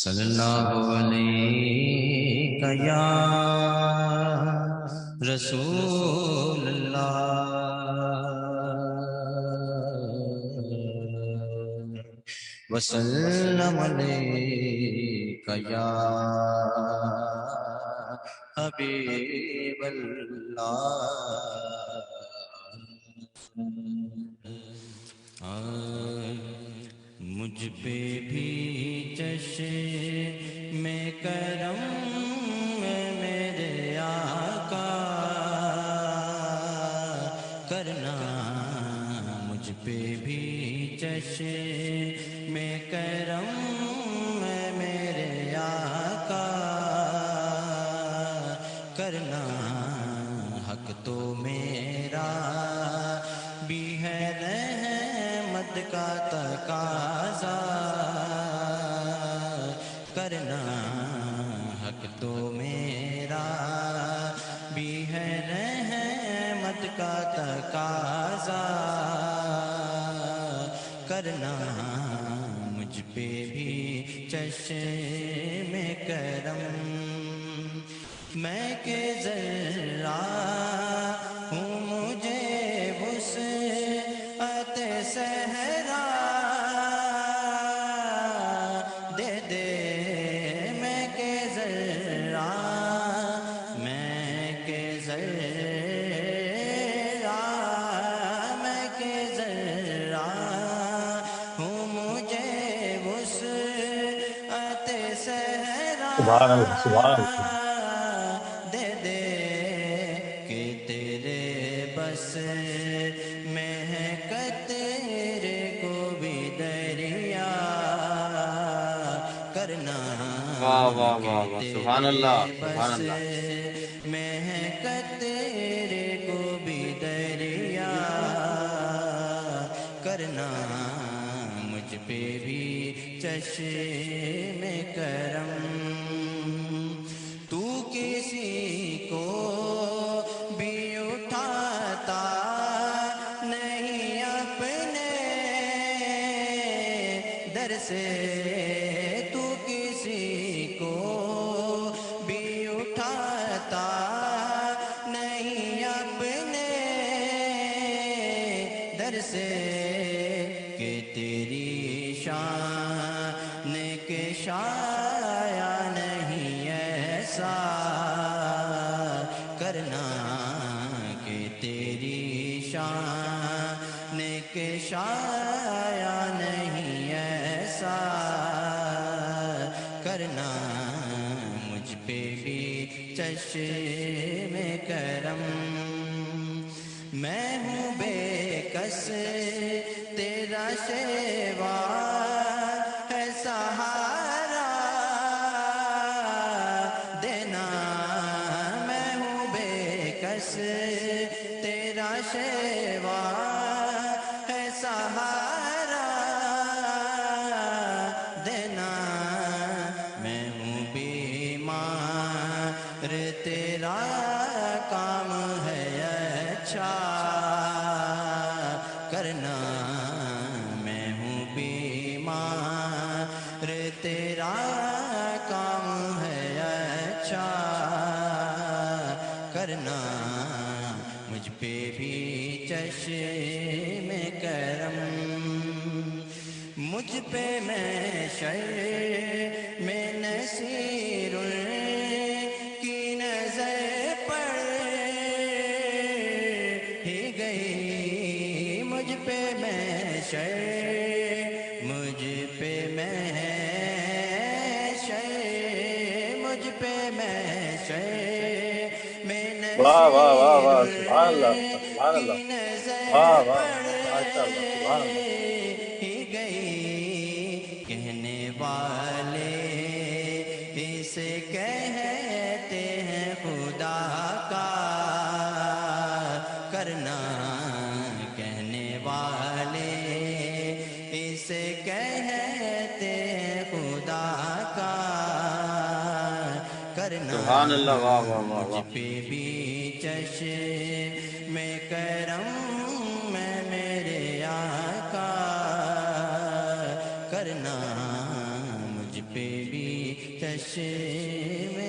صلی اللہ علیہ یا رسول اللہ وسلم علیہ یا حبیب اللہ۔ مجھ پہ بھی چشم کرم میرے آقا کرنا، مجھ پہ بھی چشم کرم میرے آقا کرنا، حق تو میرا بھی ہے رحمت کا تقاضا کرنا، حق تو میرا بھی ہے رحمت کا تقاضا کرنا، مجھ پہ بھی چشم کرم۔ میں کہ ذرا ہوں مجھے وسعت صحرا دے دے، میں کہ ذرا، میں کہ ذرا، میں کہ ذرا ہوں مجھے وسعت صحرا سبحان اللہ سبحان اللہ۔ دے دے کہ تیرے بس میں ہے قطرے کو بھی دریا کرنا، واہ واہ واہ واہ، کہ سبحان اللہ تیرے سبحان بس اللہ۔ میں ہے قطرے کو بھی دریا کرنا، مجھ پہ بھی چشم کرم۔ تو کسی کو بھی اٹھاتا نہیں اپنے در سے، تو کسی کو بھی اٹھاتا نہیں اپنے در سے، کہ تیری شان کے شایا نہیں ایسا کرنا، کہ تیری شان کے شایا نہیں ایسا کرنا، مجھ پہ بھی چشم کرم۔ میں ہوں بے کس تیرا شیوا ہے سہارا دینا، میں ہوں بے کس تیرا شیوا ہے سہارا دینا، میں ہوں بیمار تیرا کام ہے اچھا کرنا، میں ہوں بیمار تیرا کام ہے اچھا کرنا، مجھ پہ بھی چشم کرم۔ مجھ پہ میں شر میں نصیر کی نظر پڑ ہی گئی، مجھ پہ میں شر، مجھ پہ میں شر، مجھ پہ میں شر میں واہ واہ واہ واہ، نصیر سبحان اللہ سبحان کی اللہ، نظر واہ واہ پڑ ماشاء اللہ سبحان اللہ۔ ہی گئی، کہنے والے اسے کہتے ہیں خدا کا کرنا، کہنے والے اسے کہتے ہیں خدا کا کرنا، سبحان اللہ، واہ واہ واہ مجھ واہ۔ پہ بھی چشم کرم میں میرے آقا کرنا، مجھ پہ بھی چشم